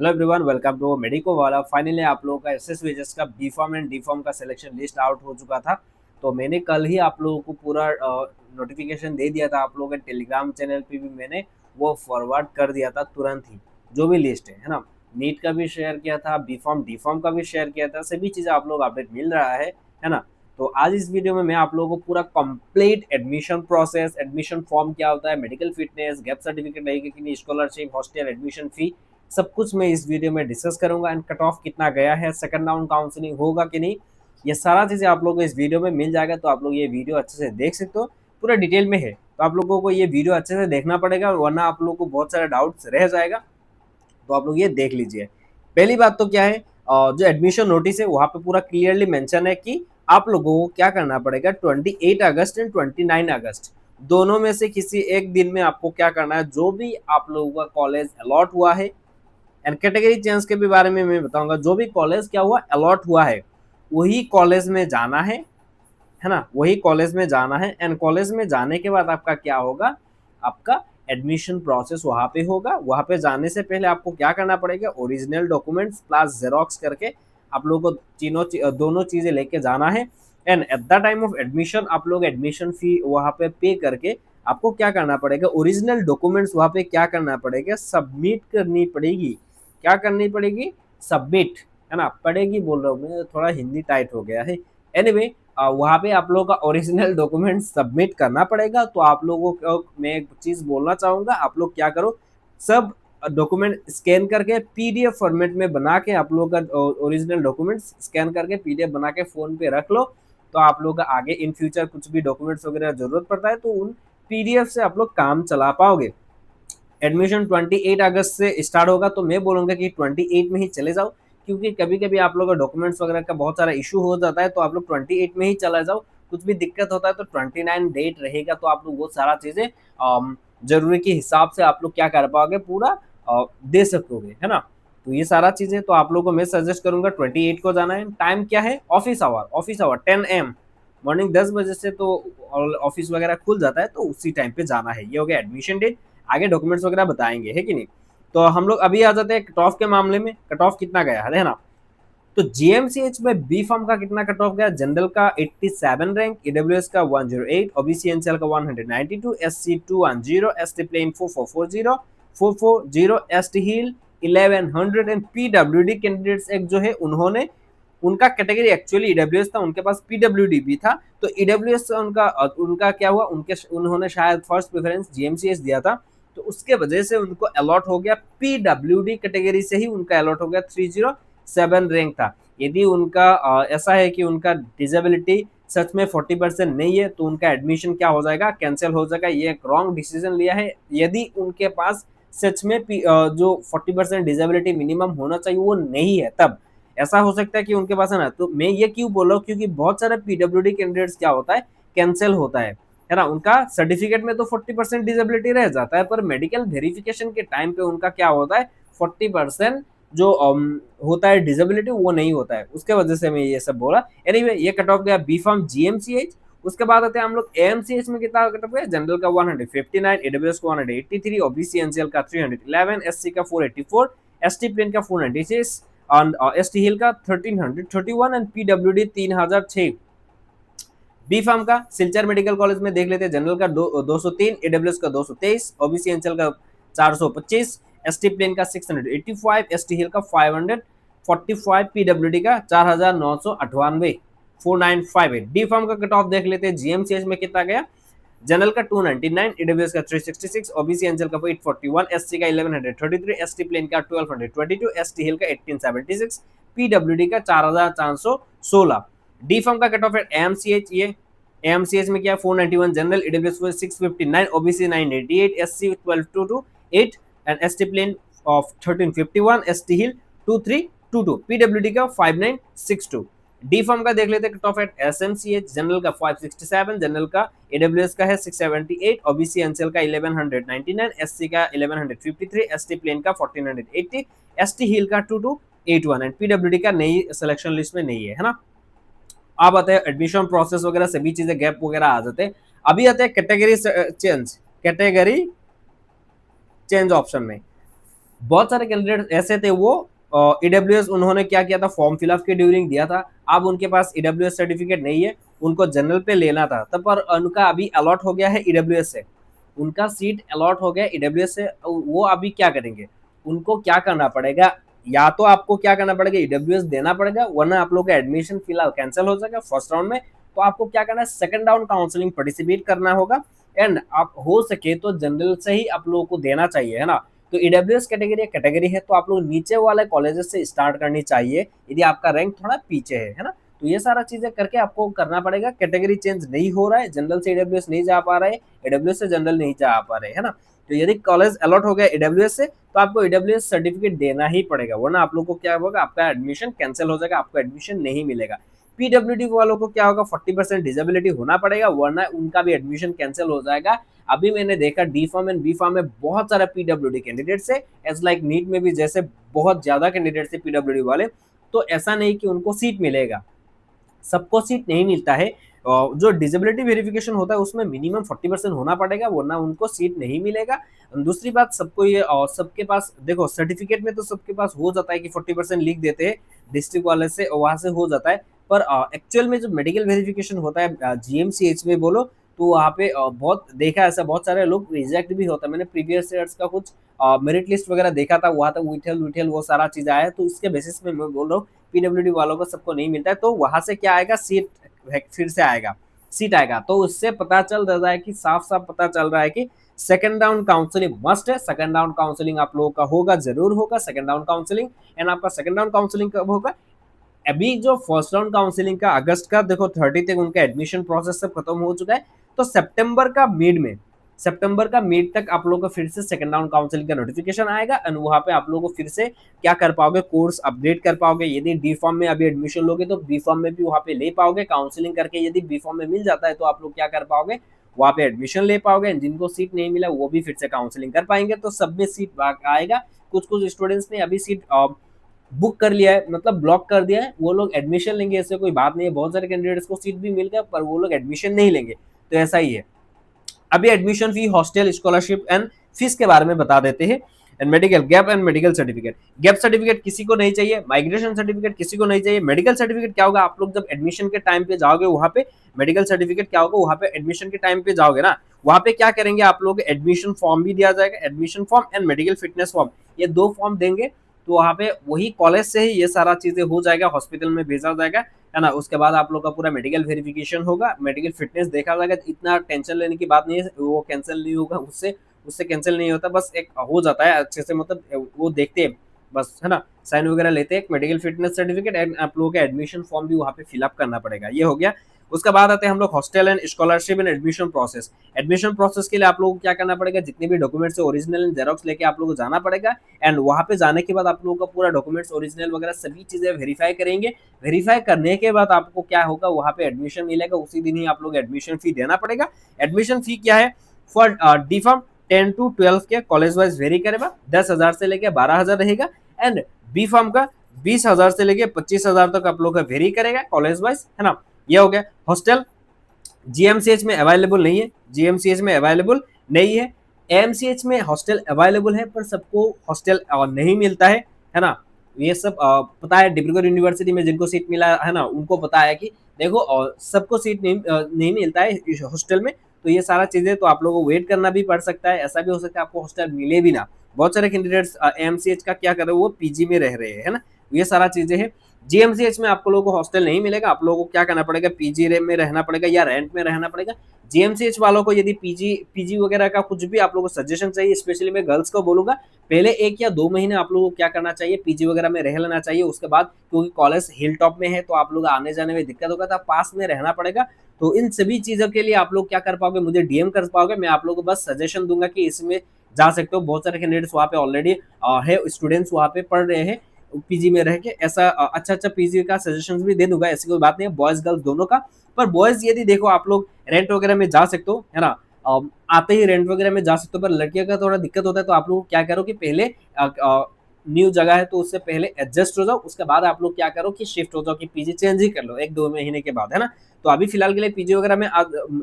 Hello everyone, welcome to Medico Wala. Finally आप लोगों का एसएस वेजेस का B form and D form का सिलेक्शन लिस्ट आउट हो चुका था। तो मैंने कल ही आप लोगों को पूरा नोटिफिकेशन दे दिया था। आप लोगों के टेलीग्राम चैनल पे भी मैंने वो फॉरवर्ड कर दिया था तुरंत ही, जो भी लिस्ट है ना। नीट का भी शेयर किया था, बी फॉर्म डी फॉर्म का भी शेयर किया था। सभी चीज़ें आप लोग अपडेट मिल रहा है ना। तो आज इस वीडियो में मैं आप लोगों को पूरा complete admission process, admission form क्या होता है, मेडिकल फिटनेस, गैप सर्टिफिकेट रहेगी कि नहीं, स्कॉलरशिप, हॉस्टल एडमिशन फी, सब कुछ मैं इस वीडियो में डिस्कस करूंगा। एंड कट ऑफ कितना गया है, सेकंड राउंड काउंसलिंग होगा कि नहीं, ये सारा चीज़ें आप लोगों को इस वीडियो में मिल जाएगा। तो आप लोग ये वीडियो अच्छे से देख सकते हो, पूरा डिटेल में है। तो आप लोगों को ये वीडियो अच्छे से देखना पड़ेगा, वरना आप लोगों को बहुत सारे डाउट्स रह जाएगा। तो आप लोग ये देख लीजिए। पहली बात तो क्या है, जो एडमिशन नोटिस है वहाँ पे पूरा क्लियरली मेंशन है कि आप लोगों को क्या करना पड़ेगा। 28 अगस्त एंड 29 अगस्त दोनों में से किसी एक दिन में आपको क्या करना है। जो भी आप लोगों का कॉलेज अलॉट हुआ है, एंड कैटेगरी चेंज के भी बारे में मैं बताऊंगा। जो भी कॉलेज क्या हुआ अलॉट हुआ है वही कॉलेज में जाना है ना, वही कॉलेज में जाना है। एंड कॉलेज में जाने के बाद आपका क्या होगा, आपका एडमिशन प्रोसेस वहाँ पे होगा। वहाँ पे जाने से पहले आपको क्या करना पड़ेगा, ओरिजिनल डॉक्यूमेंट्स प्लस जेरोक्स करके आप लोगों को दोनों चीज़ें लेके जाना है। And at the time of admission आप लोग एडमिशन फी वहाँ पे करके आपको क्या करना पड़ेगा, ओरिजिनल डॉक्यूमेंट्स वहाँ पे क्या करना पड़ेगा, सबमिट करनी पड़ेगी। क्या करनी पड़ेगी, सबमिट, है ना। पड़ेगी बोल रहा हूँ मैं, थोड़ा हिंदी टाइट हो गया है। एनीवे वहाँ पे आप लोगों का ओरिजिनल डॉक्यूमेंट सबमिट करना पड़ेगा। तो आप लोगों को मैं एक चीज़ बोलना चाहूँगा, आप लोग क्या करो, सब डॉक्यूमेंट स्कैन करके पीडीएफ फॉर्मेट में बना के आप लोग का ओरिजिनल डॉक्यूमेंट स्कैन करके पीडीएफ बना के फ़ोन पे रख लो। तो आप लोग का आगे इन फ्यूचर कुछ भी डॉक्यूमेंट्स वगैरह ज़रूरत पड़ता है तो उन पीडीएफ से आप लोग काम चला पाओगे। एडमिशन 28 अगस्त से स्टार्ट होगा, तो मैं बोलूँगा कि 28 में ही चले जाओ, क्योंकि कभी कभी आप लोग का डॉक्यूमेंट्स वगैरह का बहुत सारा इशू हो जाता है। तो आप लोग 28 में ही चला जाओ। कुछ भी दिक्कत होता है तो 29 डेट रहेगा, तो आप लोग वो सारा चीज़ें जरूरी के हिसाब से आप लोग क्या कर पाओगे, पूरा दे सकोगे, है ना। तो ये सारा चीज़ें तो आप लोगों को मैं सजेस्ट करूंगा 28 को जाना है। टाइम क्या है, ऑफिस आवर 10 AM, मॉर्निंग 10 बजे से तो ऑफिस वगैरह खुल जाता है, तो उसी टाइम पे जाना है। ये हो गया एडमिशन डेट। आगे डॉक्यूमेंट्स वगैरह बताएंगे, है कि नहीं। तो हम लोग अभी आ जाते हैं कट ऑफ के मामले में। कट ऑफ कितना गया है ना। तो जीएमसीएच में बी फॉर्म का कितना कट ऑफ गया, जनरल का 87 रैंक, ईडब्ल्यूएस का 108, ओबीसी एनसीएल का 192, SC 210, ST plain 4440, 440, ST hill 1100 and PWD candidates एक जो है उन्होंने, उनका कैटेगरी एक्चुअली ईडब्ल्यूएस था, उनके पास पीडब्ल्यूडी भी था। तो ईडब्ल्यूएस से उनका उनका क्या हुआ, उन्होंने शायद फर्स्ट प्रेफरेंस जीएमसीएच दिया था, तो उसके वजह से उनको अलॉट हो गया पीडब्ल्यूडी कैटेगरी से ही उनका अलॉट हो गया 307 रैंक था। यदि उनका ऐसा है कि उनका डिसेबिलिटी सच में 40% नहीं है, तो उनका एडमिशन क्या हो जाएगा, कैंसिल हो जाएगा। ये एक रॉन्ग डिसीजन लिया है। यदि उनके पास सच में जो 40% डिसेबिलिटी मिनिमम होना चाहिए वो नहीं है, तब ऐसा हो सकता है कि उनके पास है ना। तो मैं ये क्यों बोल रहा हूँ, क्योंकि बहुत सारे पीडब्ल्यूडी कैंडिडेट्स क्या होता है, कैंसिल होता है ना। उनका सर्टिफिकेट में तो 40% डिसेबिलिटी रह जाता है, पर मेडिकल वेरिफिकेशन के टाइम पे उनका क्या होता है, 40% जो होता है डिसेबिलिटी वो नहीं होता है। उसके वजह से मैं ये सब बोला। एनीवे ये कट ऑफ गया बी फॉर्म जीएमसीएच। उसके बाद आते हैं हम लोग एएमसीएच में कितना कट ऑफ गया, जनरल का 159, ईडब्ल्यूएस का 183, ओबीसी एनसीएल का 311, एससी का 484, एसटी प्लेन का 496 और एसटी हिल का 1331 एंड पीडब्ल्यूडी 3006। बी फार्म का सिलचर मेडिकल कॉलेज में देख लेते हैं। जनरल का 203, ईडब्ल्यूएस का 223, ओबीसी एनसीएल का 425, एसटी प्लेन का 685, एसटी हिल का 545, पीडब्ल्यूडी का 4998, 4958। डी फार्म का कट ऑफ देख लेते हैं। जीएमसीएच में कितना गया, जनरल का 299, ईडब्ल्यूएस का 366, ओबीसी एनसीएल का 841, एससी का 1133, एसटी प्लेन का 1222, एसटी हिल का 1876, पीडब्ल्यूडी का 4416। डी फॉर्म का कट ऑफ है एमसीएच। ये एमसीएच में क्या 491, general, EWS 659, OBC 988, SC 1228 and ST plain off 1351, ST hill 2322, PWD का 5962। डी फॉर्म का देख लेते हैं cut off at SMCH. General का 567, जनरल का ईडब्ल्यूएस का है 678, ओबीसी एनसीएल का 1199, एससी का 1153, एसटी प्लेन का 1480, एसटी हिल का 2281 एंड पीडब्ल्यूडी का नई सिलेक्शन लिस्ट में नहीं है ना। अब आते हैं एडमिशन प्रोसेस वगैरह सभी चीजें गैप वगैरह आ जाते हैं। अभी आते हैं कैटेगरी चेंज ऑप्शन में। बहुत सारे कैंडिडेट ऐसे थे, वो ईडब्ल्यूएस उन्होंने क्या किया था, फॉर्म फिलअप के ड्यूरिंग दिया था, अब उनके पास ईडब्ल्यूएस सर्टिफिकेट नहीं है, उनको जनरल पे लेना था तब, पर उनका अभी अलॉट हो गया है ईडब्ल्यूएस से, उनका सीट अलॉट हो गया ईडब्ल्यूएस से, वो अभी क्या करेंगे, उनको क्या करना पड़ेगा, या तो आपको क्या करना पड़ेगा, ईडब्ल्यूएस देना पड़ेगा, वरना आप लोग का एडमिशन फिलहाल कैंसिल हो जाएगा फर्स्ट राउंड में। तो आपको क्या करना है, सेकंड राउंड काउंसलिंग पार्टिसिपेट करना होगा, एंड आप हो सके तो जनरल से ही आप लोगों को देना चाहिए, है ना। तो ईडब्ल्यूएस कैटेगरी है तो आप लोग नीचे वाले कॉलेजेस से स्टार्ट करनी चाहिए, यदि आपका रैंक थोड़ा पीछे है ना। तो ये सारा चीजें करके आपको करना पड़ेगा, कैटेगरी चेंज नहीं हो रहा है, जनरल से ईडब्ल्यूएस नहीं जा पा रहे हैं, ईडब्ल्यूएस से जनरल नहीं जा पा रहे, है ना। तो यदि कॉलेज अलॉट हो गया ईडब्ल्यूएस से, तो आपको ईडब्ल्यूएस सर्टिफिकेट देना ही पड़ेगा, वरना आप लोग को क्या होगा, आपका एडमिशन कैंसिल हो जाएगा, आपको एडमिशन नहीं मिलेगा। पीडब्ल्यूडी वालों को क्या होगा, 40% डिसेबिलिटी होना पड़ेगा, वरना उनका भी एडमिशन कैंसिल हो जाएगा। अभी मैंने देखा D form and B form में बहुत सारा पीडब्ल्यूडी कैंडिडेट्स है, एज लाइक नीट में भी जैसे बहुत ज्यादा कैंडिडेट्स है पीडब्ल्यूडी वाले। तो ऐसा नहीं कि उनको सीट मिलेगा, सबको सीट नहीं मिलता है, जो डिसेबिलिटी वेरिफिकेशन होता है उसमें मिनिमम 40% होना पड़ेगा, वरना उनको सीट नहीं मिलेगा। दूसरी बात, सबको ये सबके पास देखो सर्टिफिकेट में तो सबके पास हो जाता है कि 40% लिख देते हैं डिस्ट्रिक्ट वाले से, वहां से हो जाता है, पर एक्चुअल में जो मेडिकल वेरिफिकेशन होता है जीएमसीएच में बोलो, तो वहाँ पे बहुत देखा है ऐसा, बहुत सारे लोग रिजेक्ट भी होता है। मैंने प्रीवियस ईयर्स का कुछ मेरिट लिस्ट वगैरह देखा था, वहाँ तक विठल विठल वो सारा चीज आया है, तो इसके बेसिस में मैं बोल रहा हूँ पीडब्ल्यूडी वालों को सबको नहीं मिलता है, तो वहां से क्या आएगा, सीट फिर से आएगा, सीट आएगा। तो उससे पता चल रहा है कि साफ साफ पता चल रहा है कि सेकंड राउंड काउंसलिंग मस्ट है, सेकंड राउंड काउंसलिंग आप लोगों का होगा, जरूर होगा सेकंड राउंड काउंसलिंग। एंड आपका सेकंड राउंड काउंसलिंग कब होगा, अभी जो फर्स्ट राउंड काउंसलिंग का अगस्त का देखो 30 तक उनका एडमिशन प्रोसेस सब खत्म हो चुका है, तो सितंबर का मिड तक आप लोगों को फिर से सेकंड राउंड काउंसलिंग का नोटिफिकेशन आएगा, एंड वहां पे आप लोगों को फिर से क्या कर पाओगे, कोर्स अपडेट कर पाओगे। यदि डी फॉर्म में अभी एडमिशन लोगे तो बी फॉर्म में भी वहां पे ले पाओगे काउंसलिंग करके, यदि बी फॉर्म में मिल जाता है तो आप लोग क्या कर पाओगे, वहां पे एडमिशन ले पाओगे, जिनको सीट नहीं मिला वो भी फिर से काउंसलिंग कर पाएंगे, तो सब में सीट आएगा। कुछ कुछ स्टूडेंट्स ने अभी सीट बुक कर लिया है, मतलब ब्लॉक कर दिया है, वो लोग एडमिशन लेंगे, ऐसे कोई बात नहीं है, बहुत सारे कैंडिडेट्स को सीट भी मिल गया पर वो लोग एडमिशन नहीं लेंगे, तो ऐसा ही है। अभी admission fee, hostel, scholarship and fees के बारे में बता देते हैं। And medical gap and medical certificate, gap certificate किसी को नहीं चाहिए, माइग्रेशन सर्टिफिकेट किसी को नहीं चाहिए। मेडिकल सर्टिफिकेट क्या होगा, आप लोग जब एडमिशन के टाइम पे जाओगे वहां पे, मेडिकल सर्टिफिकेट क्या होगा, वहां पे एडमिशन के टाइम पे जाओगे ना, वहां पे क्या करेंगे आप लोग, एडमिशन फॉर्म भी दिया जाएगा, admission form and medical fitness form, ये 2 फॉर्म देंगे, तो वहां पे वही कॉलेज से ही ये सारा चीजें हो जाएगा, हॉस्पिटल में भेजा जाएगा, है ना। उसके बाद आप लोग का पूरा मेडिकल वेरिफिकेशन होगा, मेडिकल फिटनेस देखा जाएगा, इतना टेंशन लेने की बात नहीं है, वो कैंसिल नहीं होगा, उससे उससे कैंसिल नहीं होता, बस एक हो जाता है अच्छे से, मतलब वो देखते हैं बस, है ना, साइन वगैरह लेते हैं, मेडिकल फिटनेस सर्टिफिकेट, एंड आप लोगों का एडमिशन फॉर्म भी वहाँ पे फिलअप करना पड़ेगा, ये हो गया। उसके बाद आते हैं हम लोग hostel and scholarship and admission process. Admission process के लिए आप लोगों को क्या करना पड़ेगा, जितने भी डॉक्यूमेंट्स है ओरिजिनल एंड जेरोक्स लेके आप लोगों को जाना पड़ेगा, एंड वहाँ पे जाने के बाद आप लोगों का पूरा डॉक्यूमेंट्स ओरिजिनल वगैरह सभी चीजें वेरीफाई करेंगे। वेरीफाई करने के बाद आपको क्या होगा, वहाँ पे एडमिशन मिलेगा, उसी दिन ही आप लोग एडमिशन फी देना पड़ेगा। एडमिशन फी क्या है, फॉर डी फॉर्म 10 to 12 के कॉलेज वाइज वेरी करेगा, 10,000 से लेके 12,000 रहेगा, एंड बी फॉर्म का 20,000 से लेके 25,000 तक आप लोग का वेरी करेगा कॉलेज वाइज, है ना। ये हो गया। हॉस्टल जीएमसीएच में अवेलेबल नहीं है, जीएमसीएच में अवेलेबल नहीं है, एमसीएच में हॉस्टल अवेलेबल है, पर सबको हॉस्टल नहीं मिलता है ना। ये सब पता है, डिब्रूगढ़ यूनिवर्सिटी में जिनको सीट मिला है ना, उनको पता है कि देखो सबको सीट नहीं मिलता है हॉस्टल में, तो ये सारा चीजें तो आप लोगों को वेट करना भी पड़ सकता है, ऐसा भी हो सकता है आपको हॉस्टल मिले भी ना। बहुत सारे कैंडिडेट्स एमसीएच का क्या कर रहे हैं, वो पीजी में रह रहे हैं, है ना, ये सारा चीजें हैं। जीएमसीएच में आपको लोगों को हॉस्टल नहीं मिलेगा, आप लोगों को क्या करना पड़ेगा, पीजी में रहना पड़ेगा या रेंट में रहना पड़ेगा। जीएमसीएच वालों को यदि पीजी वगैरह का कुछ भी आप लोगों को सजेशन चाहिए, स्पेशली मैं गर्ल्स को बोलूंगा, पहले 1 या 2 महीने आप लोगों को क्या करना चाहिए, पीजी वगैरह में रह लेना चाहिए। उसके बाद क्योंकि कॉलेज हिल टॉप में है तो आप लोग आने जाने में दिक्कत होगा, तो पास में रहना पड़ेगा। तो इन सभी चीजों के लिए आप लोग क्या कर पाओगे, मुझे डीएम कर पाओगे, मैं आप लोगों को बस सजेशन दूंगा कि इसमें जा सकते हो। बहुत सारे कैंडिडेट्स वहाँ पे ऑलरेडी है, स्टूडेंट्स वहाँ पे पढ़ रहे हैं पीजी में रह के, ऐसा अच्छा अच्छा पीजी का सजेशन भी दे दूंगा, ऐसी कोई बात नहीं है, बॉयज गर्ल्स दोनों का। पर बॉयज यदि देखो आप लोग रेंट वगैरह में जा सकते हो, है ना, आते ही रेंट वगैरह में जा सकते हो, पर लड़कियों का थोड़ा दिक्कत होता है, तो आप लोग क्या करो कि पहले न्यू जगह है तो उससे पहले एडजस्ट हो जाओ, उसके बाद आप लोग क्या करो कि शिफ्ट हो जाओ, कि पीजी चेंज ही कर लो 1-2 महीने के बाद, है ना। तो अभी फिलहाल के लिए पीजी वगैरह में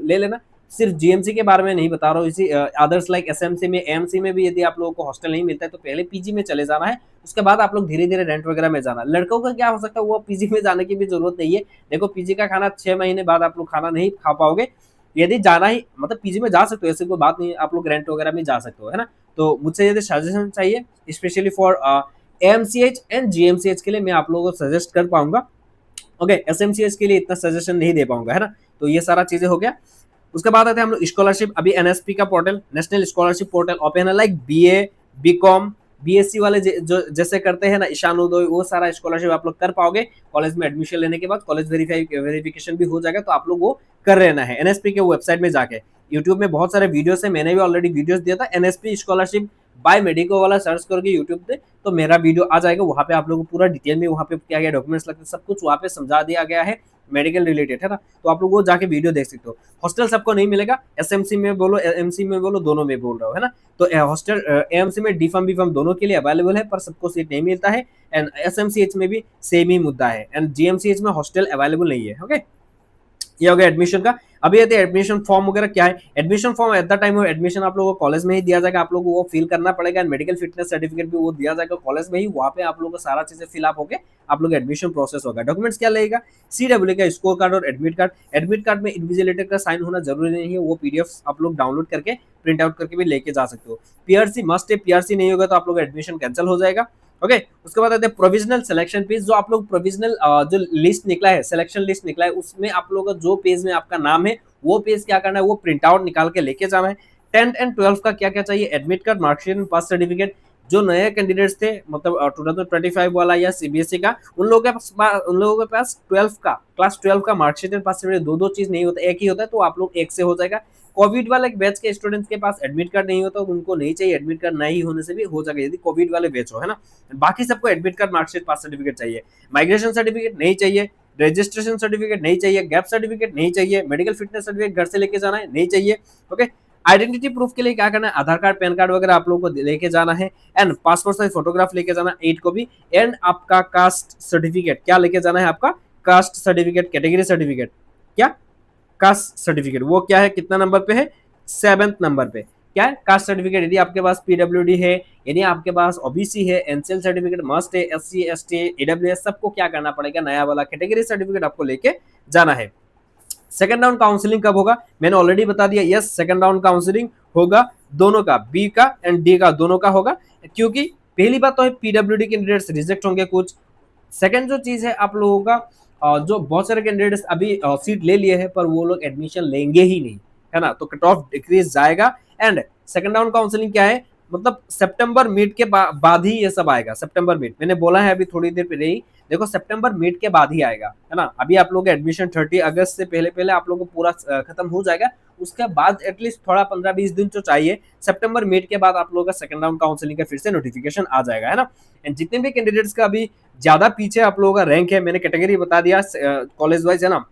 ले लेना, सिर्फ जीएमसी के बारे में नहीं बता रहा हूँ, इसी अदर्स लाइक एसएमसी में, एएमसी में भी यदि आप लोगों को हॉस्टल नहीं मिलता है तो पहले पीजी में चले जाना है, उसके बाद आप लोग धीरे धीरे रेंट वगैरह में जाना। लड़कों का क्या हो सकता है, वो पीजी में जाने की भी जरूरत नहीं है। देखो पीजी का खाना 6 महीने बाद आप लोग खाना नहीं खा पाओगे, यदि जाना ही मतलब पीजी में जा सकते हो, ऐसी कोई बात नहीं, आप लोग रेंट वगैरह में जा सकते हो, है ना। तो मुझसे यदि सजेशन चाहिए specially for MCH and GMCH के लिए, मैं आप लोगों को सजेस्ट कर पाऊंगा। ओके, एसएमसीएच के लिए इतना सजेशन नहीं दे पाऊंगा, है ना। तो ये सारा चीजें हो गया। उसके बाद आते हैं हम लोग स्कॉलरशिप। अभी एनएसपी का portal, national scholarship portal open है, लाइक बीए, बीकॉम, बीएससी वाले जो जैसे करते हैं ना ईशान उदय, वो सारा स्कॉलरशिप आप लोग कर पाओगे कॉलेज में एडमिशन लेने के बाद। कॉलेज वेरिफिकेशन भी हो जाएगा, तो आप लोग वो कर लेना है एनएसपी के वेबसाइट में जाके। यूट्यूब में बहुत सारे वीडियोस है, मैंने भी ऑलरेडी वीडियोस दिया था, एनएसपी स्कॉलरशिप बाय मेडिको वाला सर्च करके यूट्यूब पे, तो मेरा वीडियो आ जाएगा, वहाँ पे आप लोगों को पूरा डिटेल में वहाँ पे क्या क्या डॉक्यूमेंट्स लगते हैं सब कुछ वहाँ पे समझा दिया गया है, मेडिकल रिलेटेड, है ना। तो आप लोग वो जाके वीडियो देख सकते हो। हॉस्टल सबको नहीं मिलेगा, एसएमसी में बोलो एमसी में बोलो, दोनों में बोल रहा हूँ, है ना। तो हॉस्टल एएमसी में डी फार्म बी फार्म दोनों के लिए अवेलेबल है, पर सबको सीट नहीं मिलता है। एंड एसएमसीएच में भी सेम ही मुद्दा है, एंड जीएमसीएच में हॉस्टल अवेलेबल नहीं है। ओके, ये हो गया एडमिशन का। अभी ये एडमिशन फॉर्म वगैरह क्या है, admission form at the time of admission आप लोगों को कॉलेज में ही दिया जाएगा, आप लोगों को वो फिल करना पड़ेगा। मेडिकल फिटनेस सर्टिफिकेट भी वो दिया जाएगा कॉलेज में ही, वहाँ पे आप लोगों को सारा चीजें फिलअप होकर आप लोग एडमिशन प्रोसेस होगा। डॉक्यूमेंट्स क्या लगेगा, सीडब्ल्यू का स्कोर कार्ड और एडमिट कार्ड। एडमिट कार्ड में इन्विजिलेटर का साइन होना जरूरी नहीं है, वो पीडीएफ आप लोग डाउनलोड करके प्रिंट आउट करके भी लेके जा सकते हो। पीआरसी मस्ट है, पीआरसी नहीं होगा तो आप लोग एडमिशन कैंसिल हो जाएगा। ओके, उसके बाद आते हैं प्रोविजनल सिलेक्शन पेज। जो आप लोग प्रोविजनल जो लिस्ट निकला है, सिलेक्शन लिस्ट निकला है, उसमें आप लोगों का जो पेज में आपका नाम है वो पेज क्या करना है, वो प्रिंट आउट निकाल के लेके जाना है। 10th एंड 12th का क्या क्या चाहिए, एडमिट कार्ड, मार्कशीट, पास सर्टिफिकेट। जो नए कैंडिडेट्स थे मतलब 2025 वाला या सीबीएसई का, उन लोगों के पास 12th का क्लास 12 का मार्कशीट एंड पास सर्टिफिकेट दो चीज नहीं होता, एक ही होता है, तो आप लोग एक से हो जाएगा। कोविड वाले बैच के स्टूडेंट्स के पास एडमिट कार्ड नहीं होता, उनको नहीं चाहिए, एडमिट कार्ड नहीं होने से भी हो जाएगा यदि कोविड वाले बैच हो, है ना। बाकी सबको एडमिट कार्ड, मार्कशीट, पास सर्टिफिकेट चाहिए। माइग्रेशन सर्टिफिकेट नहीं चाहिए, रजिस्ट्रेशन सर्टिफिकेट नहीं चाहिए, गैप सर्टिफिकेट नहीं चाहिए, मेडिकल फिटनेस सर्टिफिकेट घर से लेके जाना है नहीं चाहिए। ओके, आइडेंटिटी प्रूफ के लिए क्या करना है, आधार कार्ड, पैन कार्ड वगैरह आप लोगों को लेके जाना है। एंड पासपोर्ट साइज फोटोग्राफ लेके जाना 8 कॉपी। एंड आपका कास्ट सर्टिफिकेट क्या लेके जाना है, आपका कास्ट सर्टिफिकेट, कैटेगरी सर्टिफिकेट, क्या कास्ट सर्टिफिकेट, वो क्या है, कितना नंबर पे है, 7th नंबर पे। क्या है, कास्ट सर्टिफिकेट। यदि आपके पास पीडब्ल्यूडी है, यदि आपके पास ओबीसी है, एनसीएल सर्टिफिकेट मस्ट है, एससी एसटी ईडब्ल्यूएस सबको क्या करना पड़ेगा, नया वाला कैटेगरी सर्टिफिकेट आपको लेके जाना है। सेकंड राउंड काउंसलिंग कब होगा, मैंने ऑलरेडी बता दिया, यस सेकंड राउंड काउंसलिंग होगा दोनों का, बी का एंड डी का, दोनों का होगा। क्योंकि पहली बात तो है पीडब्ल्यूडी कैंडिडेट्स रिजेक्ट होंगे कुछ। सेकंड जो चीज है आप लोगों का जो बहुत सारे कैंडिडेट्स अभी सीट ले लिए हैं पर वो लोग एडमिशन लेंगे ही नहीं, है ना, तो कट ऑफ डिक्रीज जाएगा। एंड सेकंड राउंड काउंसलिंग क्या है, मतलब सितंबर मिड के बाद ही ये सब आएगा। सितंबर मिड मैंने बोला है अभी थोड़ी देर पहले ही, देखो सितंबर मिड के बाद ही आएगा, है ना। अभी आप लोग एडमिशन 30 अगस्त से पहले पहले आप लोगों को पूरा खत्म हो जाएगा, उसके बाद एटलीस्ट थोड़ा 15-20 दिन तो चाहिए। सितंबर मिड के बाद आप लोगों का सेकंड राउंड काउंसलिंग का फिर से नोटिफिकेशन आ जाएगा, है ना। एंड जितने भी कैंडिडेट्स का अभी ज्यादा पीछे आप लोगों का रैंक है, मैंने कैटेगरी बता दिया कॉलेज वाइज, है ना।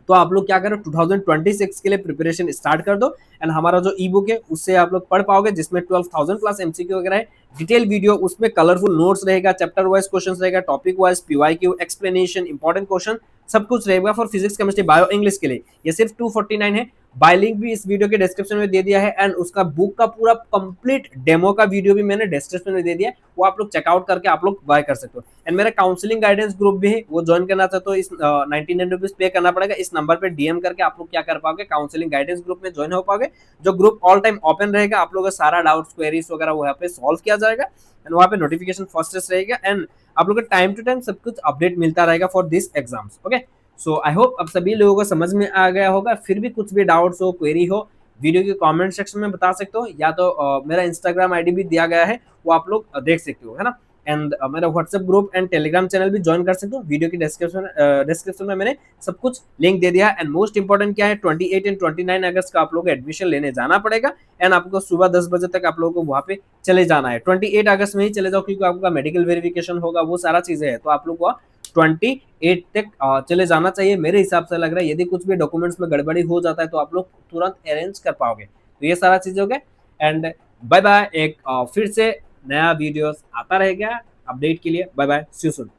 तो आप लोग क्या करो 2026 के लिए प्रिपरेशन स्टार्ट कर दो। एंड हमारा जो ई बुक है उससे आप लोग पढ़ पाओगे, जिसमें 12,000 प्लस एमसीक्यू वगैरह है, डिटेल वीडियो, उसमें कलरफुल नोट्स रहेगा, चैप्टर वाइज क्वेश्चंस रहेगा, topic wise PYQ, explanation, important question सब कुछ रहेगा for physics, chemistry, bio, English के लिए। ये सिर्फ 249 है। बाय लिंक भी इस वीडियो के डिस्क्रिप्शन में दे दिया है, एंड उसका बुक का पूरा कंप्लीट डेमो का वीडियो भी मैंने डिस्क्रिप्शन में दे दिया है, वो आप लोग चेकआउट करके आप लोग बाय कर सकते हो। एंड मेरा काउंसलिंग गाइडेंस ग्रुप भी है, वो ज्वाइन करना चाहते हो इस 99 रुपीज पे करना पड़ेगा, इस नंबर पे डीएम करके आप लोग क्या कर पाओगे, काउंसलिंग गाइडेंस ग्रुप में ज्वाइन हो पाओगे। जो ग्रुप ऑल टाइम ओपन रहेगा, आप लोगों का सारा डाउट्स, क्वेरीज वगैरह वहाँ पे सॉल्व किया जाएगा, एंड वहाँ पे नोटिफिकेशन फास्टेस्ट रहेगा, एंड आप लोग को टाइम टू टाइम सब कुछ अपडेट मिलता रहेगा for this exams. Okay, so I hope अब सभी लोगों को समझ में आ गया होगा। फिर भी कुछ भी डाउट्स हो, क्वेरी हो, वीडियो के कमेंट सेक्शन में बता सकते हो, या तो मेरा इंस्टाग्राम आईडी भी दिया गया है, वो आप लोग देख सकते हो, है ना। एंड मेरा WhatsApp group and Telegram channel भी ज्वाइन कर सकते हो, वीडियो की डिस्क्रिप्शन में मैंने सब कुछ लिंक दे दिया है। एंड मोस्ट इंपॉर्टेंट क्या है, 28 एंड 29 अगस्त का आप लोग एडमिशन लेने जाना पड़ेगा, एंड आपको सुबह 10 बजे तक आप लोगों को वहाँ पे चले जाना है। 28 अगस्त में ही चले जाओ, क्योंकि आपका मेडिकल वेरिफिकेशन होगा, वो सारा चीजें है, तो आप लोग को 28 तक चले जाना चाहिए मेरे हिसाब से लग रहा है। यदि कुछ भी डॉक्यूमेंट्स में गड़बड़ी हो जाता है तो आप लोग तुरंत अरेंज कर पाओगे। तो ये सारा चीज हो गया, एंड बाय बाय। एक फिर से नया वीडियोस आता रहेगा अपडेट के लिए। Bye bye, see you soon.